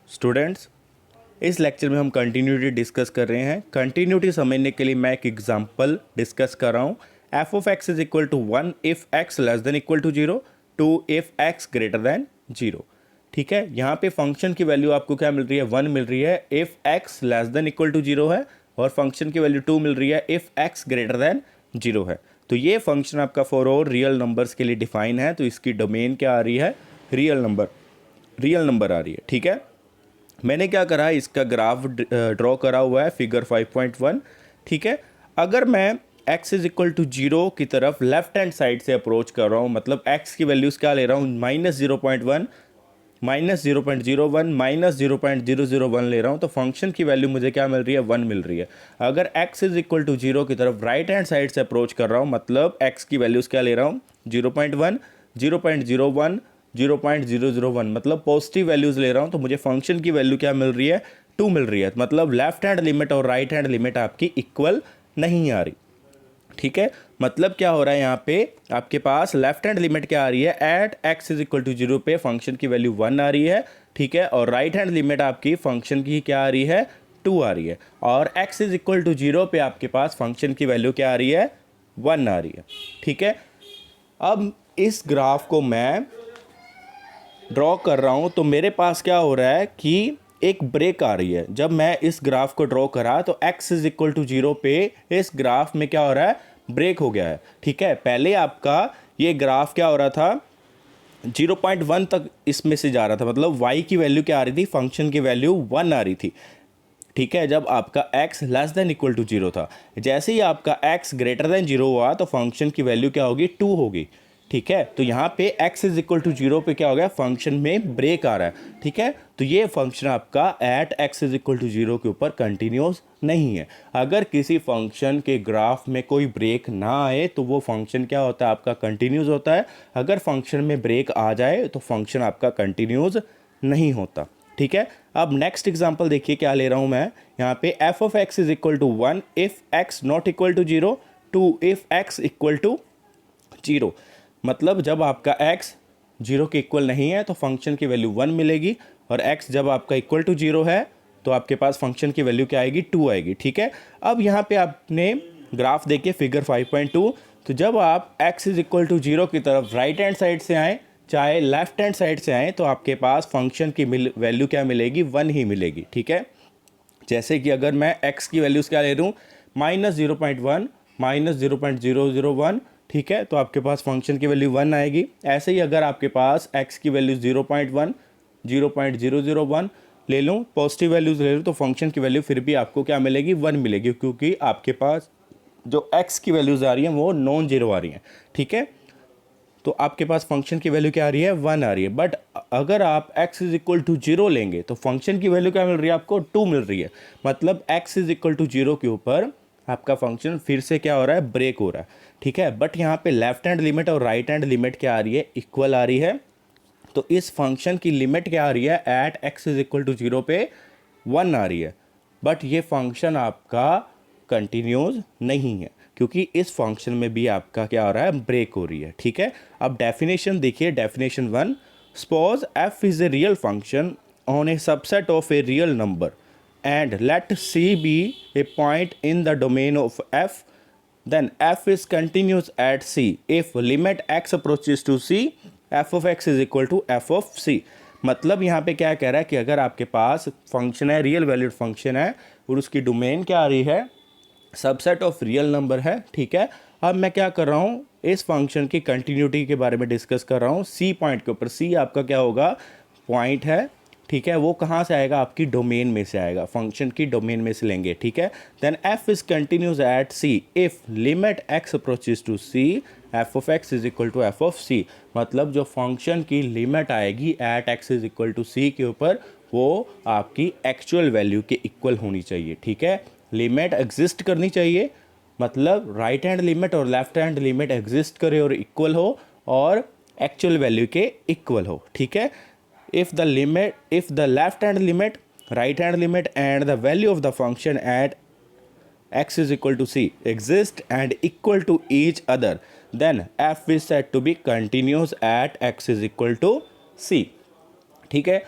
Students, इस lecture में हम कंटिन्यूटी डिस्कस कर रहे हैं। कंटिन्यूटी समझने के लिए मैं एक एग्जांपल डिस्कस कर रहा हूँ। F of x is equal to 1 if x less than equal to 0, 2 if X greater than 0। ठीक है, यहाँ पे फंक्शन की वैल्यू आपको क्या मिल रही है, 1 मिल रही है if x less than equal to 0 है, और फंक्शन की वैल्यू 2 मिल रही है इफ़ एक्स ग्रेटर देन 0 है। तो ये फंक्शन आपका फॉर और रियल नंबर्स के लिए डिफाइन है। तो इसकी डोमेन क्या आ रही है, रियल नंबर आ रही है। ठीक है, मैंने क्या करा, इसका ग्राफ ड्रॉ करा हुआ है फिगर 5.1। ठीक है, अगर मैं x इज इक्वल टू 0 की तरफ लेफ्ट हैंड साइड से अप्रोच कर रहा हूँ, मतलब x की वैल्यूज़ क्या ले रहा हूँ, -0.1, -0.01, -0.001 ले रहा हूँ, तो फंक्शन की वैल्यू मुझे क्या मिल रही है, 1 मिल रही है। अगर x इज इक्वल टू 0 की तरफ राइट हैंड साइड से अप्रोच कर रहा हूँ, मतलब x की वैल्यूज़ क्या ले रहा हूँ, 0.1, 0.01, 0.001, मतलब पॉजिटिव वैल्यूज़ ले रहा हूँ, तो मुझे फंक्शन की वैल्यू क्या मिल रही है, 2 मिल रही है। मतलब लेफ्ट हैंड लिमिट और राइट हैंड लिमिट आपकी इक्वल नहीं आ रही। ठीक है, मतलब क्या हो रहा है, यहाँ पे आपके पास लेफ्ट हैंड लिमिट क्या आ रही है, at x is equal to 0 पे फंक्शन की वैल्यू 1 आ रही है। ठीक है, और राइट हैंड लिमिट आपकी फंक्शन की क्या आ रही है, 2 आ रही है, और एक्स इज इक्वल टू 0 पे आपके पास फंक्शन की वैल्यू क्या आ रही है, 1 आ रही है। ठीक है, अब इस ग्राफ को मैं ड्रॉ कर रहा हूँ, तो मेरे पास क्या हो रहा है कि एक ब्रेक आ रही है। जब मैं इस ग्राफ को ड्रॉ करा तो x इज इक्वल टू 0 पे इस ग्राफ में क्या हो रहा है, ब्रेक हो गया है। ठीक है, पहले आपका ये ग्राफ क्या हो रहा था, 0.1 तक इसमें से जा रहा था, मतलब y की वैल्यू क्या आ रही थी, फंक्शन की वैल्यू 1 आ रही थी। ठीक है, जब आपका x less than equal to 0 था, जैसे ही आपका x ग्रेटर देन 0 हुआ तो फंक्शन की वैल्यू क्या होगी, 2 होगी। ठीक है, तो यहाँ पे x इज इक्वल टू 0 पे क्या हो गया, फंक्शन में ब्रेक आ रहा है। ठीक है, तो ये फंक्शन आपका at x is equal to 0 के ऊपर कंटिन्यूस नहीं है। अगर किसी फंक्शन के ग्राफ में कोई ब्रेक ना आए तो वो फंक्शन क्या होता है, आपका कंटिन्यूस होता है। अगर फंक्शन में ब्रेक आ जाए तो फंक्शन आपका कंटिन्यूस नहीं होता। ठीक है, अब नेक्स्ट एग्जांपल देखिए क्या ले रहा हूं मैं, यहाँ पे f of x is equal to 1 if x not equal to 0, 2 if x equal to 0। मतलब जब आपका x 0 के इक्वल नहीं है तो फंक्शन की वैल्यू 1 मिलेगी, और x जब आपका इक्वल टू 0 है तो आपके पास फंक्शन की वैल्यू क्या आएगी, 2 आएगी। ठीक है, अब यहाँ पे आपने ग्राफ देखिए फिगर 5.2, तो जब आप x इज इक्वल टू 0 की तरफ राइट हैंड साइड से आएँ चाहे लेफ्ट हैंड साइड से आएँ तो आपके पास फंक्शन की वैल्यू क्या मिलेगी, 1 ही मिलेगी। ठीक है, जैसे कि अगर मैं x की वैल्यूज़ क्या ले लूँ, -0.1, -0.001, ठीक है, तो आपके पास फंक्शन की वैल्यू 1 आएगी। ऐसे ही अगर आपके पास x की वैल्यू 0.1, 0.001 ले लूँ, पॉजिटिव वैल्यूज़ ले लूँ, तो फंक्शन की वैल्यू फिर भी आपको क्या मिलेगी, 1 मिलेगी, क्योंकि आपके पास जो x की वैल्यूज़ आ रही हैं वो नॉन जीरो आ रही हैं। ठीक है, तो आपके पास फंक्शन की वैल्यू क्या आ रही है, 1 आ रही है। बट अगर आप x इज इक्वल टू 0 लेंगे तो फंक्शन की वैल्यू क्या मिल रही है, आपको 2 मिल रही है। मतलब x इज इक्वल टू 0 के ऊपर आपका फंक्शन फिर से क्या हो रहा है, ब्रेक हो रहा है। ठीक है, बट यहाँ पे लेफ्ट हैंड लिमिट और राइट हैंड लिमिट क्या आ रही है, इक्वल आ रही है। तो इस फंक्शन की लिमिट क्या आ रही है, at x is equal to 0 पे 1 आ रही है। बट ये फंक्शन आपका कंटिन्यूस नहीं है, क्योंकि इस फंक्शन में भी आपका क्या हो रहा है, ब्रेक हो रही है। ठीक है, अब डेफिनेशन देखिए, definition 1, suppose f is a real function on A subset of a real number and let c be a point in the domain of f, then f is continuous at c if limit x approaches to c, f of x is equal to f of c। मतलब यहाँ पे क्या कह रहा है कि अगर आपके पास फंक्शन है, रियल वैल्यूड फंक्शन है, और उसकी डोमेन क्या आ रही है, सबसेट ऑफ रियल नंबर है। ठीक है, अब मैं क्या कर रहा हूँ, इस फंक्शन की कंटिन्यूटी के बारे में डिस्कस कर रहा हूँ सी पॉइंट के ऊपर। सी आपका क्या होगा, पॉइंट है। ठीक है, वो कहाँ से आएगा, आपकी डोमेन में से आएगा, फंक्शन की डोमेन में से लेंगे। ठीक है, then F is continuous at C if limit X approaches to C, F of x is equal to F of C. मतलब जो फंक्शन की लिमिट आएगी at x is equal to C के ऊपर, वो आपकी एक्चुअल वैल्यू के equal होनी चाहिए। ठीक है, लिमिट एग्जिस्ट करनी चाहिए, मतलब राइट हैंड लिमिट और लेफ्ट हैंड लिमिट एग्जिस्ट करे और इक्वल हो, और एक्चुअल वैल्यू के इक्वल हो। ठीक है, if the left hand limit, right hand limit and the value of the function at x is equal to c exist and equal to each other, then f is said to be continuous at x is equal to c। ठीक है,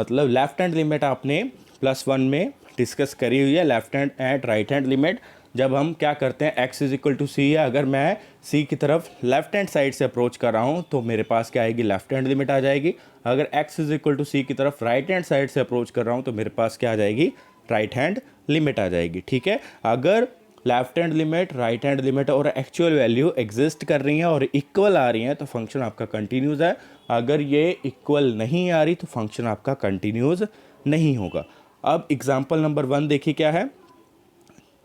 मतलब left hand limit आपने +1 में discuss करी हुई है, left hand and right hand limit. जब हम क्या करते हैं x इज इक्वल टू सी है, अगर मैं c की तरफ लेफ्ट हैंड साइड से अप्रोच कर रहा हूँ तो मेरे पास क्या आएगी, लेफ्ट हैंड लिमिट आ जाएगी। अगर x इज इक्वल टू सी की तरफ राइट हैंड साइड से अप्रोच कर रहा हूँ तो मेरे पास क्या आ जाएगी, राइट हैंड लिमिट आ जाएगी। ठीक है, अगर left hand limit, right hand limit और एक्चुअल वैल्यू एग्जिस्ट कर रही हैं और इक्वल आ रही हैं तो फंक्शन आपका कंटिन्यूस है। अगर ये इक्वल नहीं आ रही तो फंक्शन आपका कंटिन्यूस नहीं होगा। अब एग्जांपल नंबर 1 देखिए क्या है।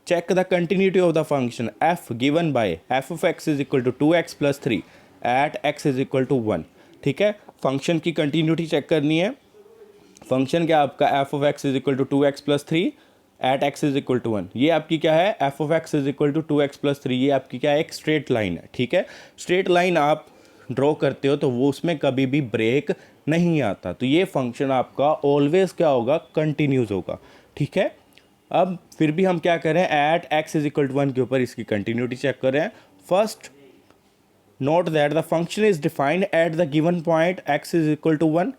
Check the continuity of the function f given by f of x is equal to 2x plus 3 at x is equal to 1। ठीक है, फंक्शन की कंटिन्यूटी चेक करनी है। फंक्शन क्या आपका f of x is equal to 2x plus 3 at x is equal to 1। ये आपकी क्या है, f of x is equal to 2x plus 3, ये आपकी क्या है, एक स्ट्रेट लाइन है। ठीक है, स्ट्रेट लाइन आप ड्रॉ करते हो तो वो उसमें कभी भी ब्रेक नहीं आता, तो ये फंक्शन आपका ऑलवेज क्या होगा, कंटिन्यूस होगा। ठीक है, अब फिर भी हम क्या करें, at x is equal to 1 के ऊपर इसकी कंटिन्यूटी चेक करें। First note that the function is defined at the given point x is equal to 1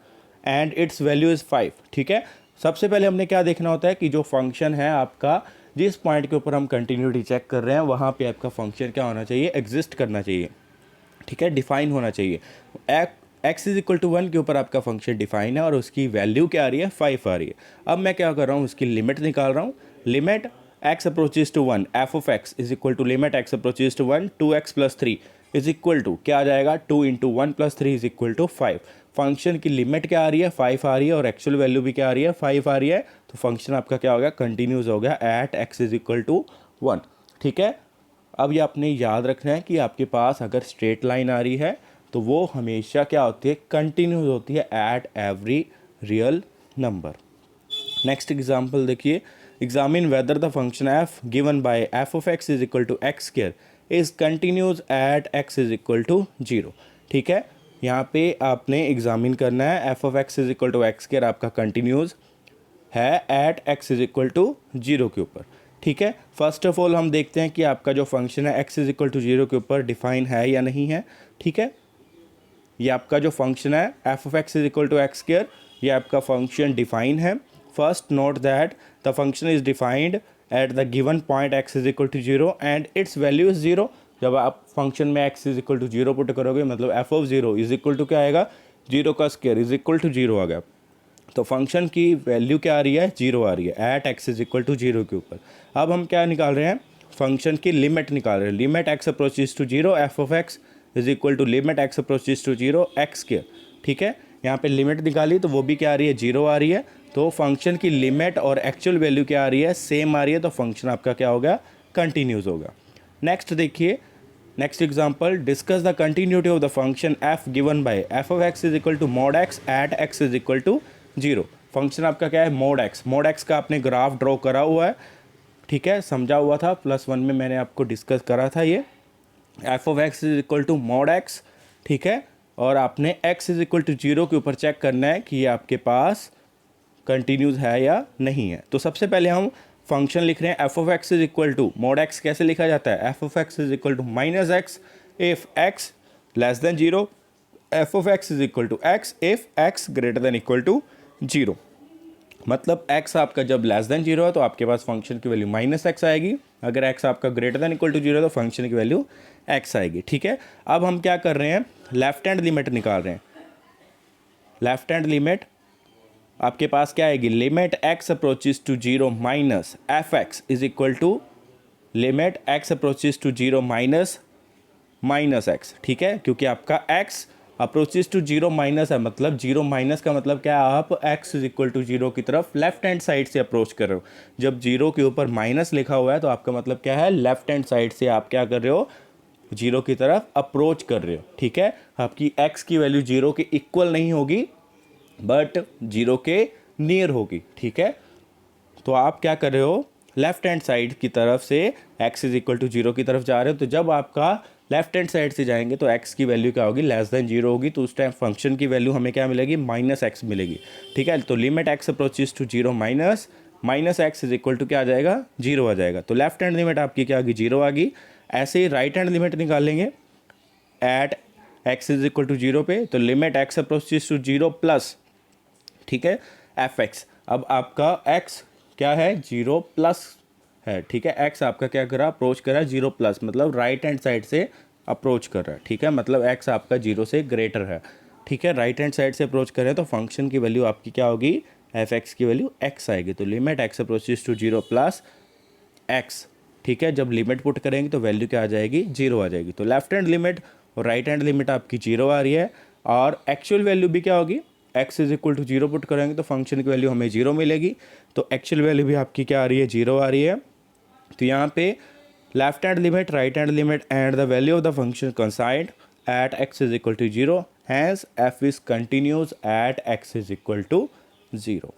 and its value is 5। ठीक है, सबसे पहले हमने क्या देखना होता है कि जो फंक्शन है आपका, जिस पॉइंट के ऊपर हम कंटिन्यूटी चेक कर रहे हैं वहाँ पे आपका फंक्शन क्या होना चाहिए, एग्जिस्ट करना चाहिए। ठीक है, डिफाइन होना चाहिए। x इज इक्वल टू 1 के ऊपर आपका फंक्शन डिफाइन है और उसकी वैल्यू क्या आ रही है, 5 आ रही है। अब मैं क्या कर रहा हूँ, उसकी लिमिट निकाल रहा हूँ। Limit x approaches to 1 f of x is equal to limit x approaches to 1 2x plus 3 is equal to क्या आ जाएगा, 2 into 1 plus 3 is equal to 5। Function की लिमिट क्या आ रही है, 5 आ रही है और एक्चुअल वैल्यू भी क्या आ रही है, 5 आ रही है। तो फंक्शन आपका क्या हो गया, कंटिन्यूस हो गया at x is equal to 1। ठीक है, अब ये आपने याद रखना है कि आपके पास अगर स्ट्रेट लाइन आ रही है तो वो हमेशा क्या होती है, कंटिन्यूस होती है at every real number. Next example देखिए। Examine whether the function f given by f of x is equal to x square is continuous at x is equal to 0। ठीक है, यहाँ पे आपने एग्जामिन करना है f of x is equal to x square आपका continuous है at x is equal to 0 के ऊपर। ठीक है, फर्स्ट ऑफ ऑल हम देखते हैं कि आपका जो फंक्शन है x इज इक्वल टू 0 के ऊपर डिफाइन है या नहीं है। ठीक है, ये आपका जो फंक्शन है f of x is equal to x square, ये आपका फंक्शन डिफाइन है। First note that the function is defined at the given point x is equal to 0 and its value is 0। जब आप फंक्शन में x is equal to 0 put करोगे मतलब f of 0 is equal to क्या आएगा, 0 का square is equal to 0 आ गया। तो फंक्शन की वैल्यू क्या आ रही है, 0 आ रही है at x is equal to 0 के ऊपर। अब हम क्या निकाल रहे हैं, फंक्शन की लिमिट निकाल रहे हैं। Limit x approaches to 0 f of x is equal to limit x approaches to 0 x square. ठीक है, यहाँ पे लिमिट निकाली तो वो भी क्या आ रही है, 0 आ रही है। तो फंक्शन की लिमिट और एक्चुअल वैल्यू क्या आ रही है, सेम आ रही है। तो फंक्शन आपका क्या होगा, कंटिन्यूस होगा। नेक्स्ट देखिए, next example. Discuss the continuity of the function f given by f of x is equal to mod x at x is equal to 0। Function आपका क्या है, मोड x। मोड x का आपने graph draw करा हुआ है। ठीक है, समझा हुआ था, +1 में मैंने आपको डिस्कस करा था ये। f of x is equal to mod x। ठीक है, और आपने x इज इक्वल टू 0 के ऊपर चेक करना है कि ये आपके पास कंटिन्यूस है या नहीं है। तो सबसे पहले हम फंक्शन लिख रहे हैं f of x is equal to mod x। कैसे लिखा जाता है, f of x is equal to minus x if x less than 0, f of x is equal to x if x greater than equal to 0। मतलब x आपका जब less than 0 है तो आपके पास फंक्शन की वैल्यू माइनस x आएगी। अगर x आपका ग्रेटर देन इक्वल टू 0 है तो फंक्शन की वैल्यू x आएगी। ठीक है, अब हम क्या कर रहे हैं, लेफ्ट हैंड लिमिट निकाल रहे हैं। लेफ्ट हैंड लिमिट आपके पास क्या आएगी, limit x approaches to 0 minus f x is equal to limit x approaches to 0 minus x। ठीक है, क्योंकि आपका x अप्रोचेज टू 0 माइनस है, मतलब 0 माइनस का मतलब क्या है, आप x इज इक्वल टू 0 की तरफ लेफ्ट हैंड साइड से अप्रोच कर रहे हो। जब 0 के ऊपर माइनस लिखा हुआ है तो आपका मतलब क्या है, लेफ्ट हैंड साइड से आप क्या कर रहे हो, 0 की तरफ अप्रोच कर रहे हो। ठीक है, आपकी x की वैल्यू 0 के इक्वल नहीं होगी बट 0 के नियर होगी। ठीक है, तो आप क्या कर रहे हो, लेफ्ट हैंड साइड की तरफ से x इज इक्वल टू 0 की तरफ जा रहे हो। तो जब आपका लेफ्ट हैंड साइड से जाएंगे तो x की वैल्यू क्या होगी, लेस देन 0 होगी। तो उस टाइम फंक्शन की वैल्यू हमें क्या मिलेगी, माइनस x मिलेगी। ठीक है, तो limit x approaches to 0 minus x is equal to क्या आ जाएगा, 0 आ जाएगा। तो लेफ्ट हैंड लिमिट आपकी क्या आ गई, 0 आ गई। ऐसे ही राइट हैंड लिमिट निकालेंगे at x is equal to 0 पे। तो limit x approaches to 0 plus, ठीक है, एफ एक्स। अब आपका एक्स क्या है, 0 प्लस है, ठीक है। एक्स आपका क्या कर रहा है, अप्रोच कर रहा है 0 प्लस, मतलब राइट हैंड साइड से अप्रोच कर रहा है, ठीक है। मतलब एक्स आपका 0 से ग्रेटर है, ठीक है। राइट हैंड साइड से अप्रोच कर रहे हैं तो फंक्शन की वैल्यू आपकी क्या होगी, एफ एक्स की वैल्यू एक्स आएगी। तो limit x approaches to 0 plus x, ठीक है। जब लिमिट पुट करेंगे तो वैल्यू क्या आ जाएगी, 0 आ जाएगी। तो लेफ्ट हैंड लिमिट और राइट हैंड लिमिट आपकी 0 आ रही है, और एक्चुअल वैल्यू भी क्या होगी, x is equal to 0 put करेंगे तो फंक्शन की वैल्यू हमें 0 मिलेगी। तो एक्चुअल वैल्यू भी आपकी क्या आ रही है, 0 आ रही है। तो यहाँ पे left hand limit, right hand limit and the value of the function coincide at x is equal to 0, hence F is continuous at x is equal to 0।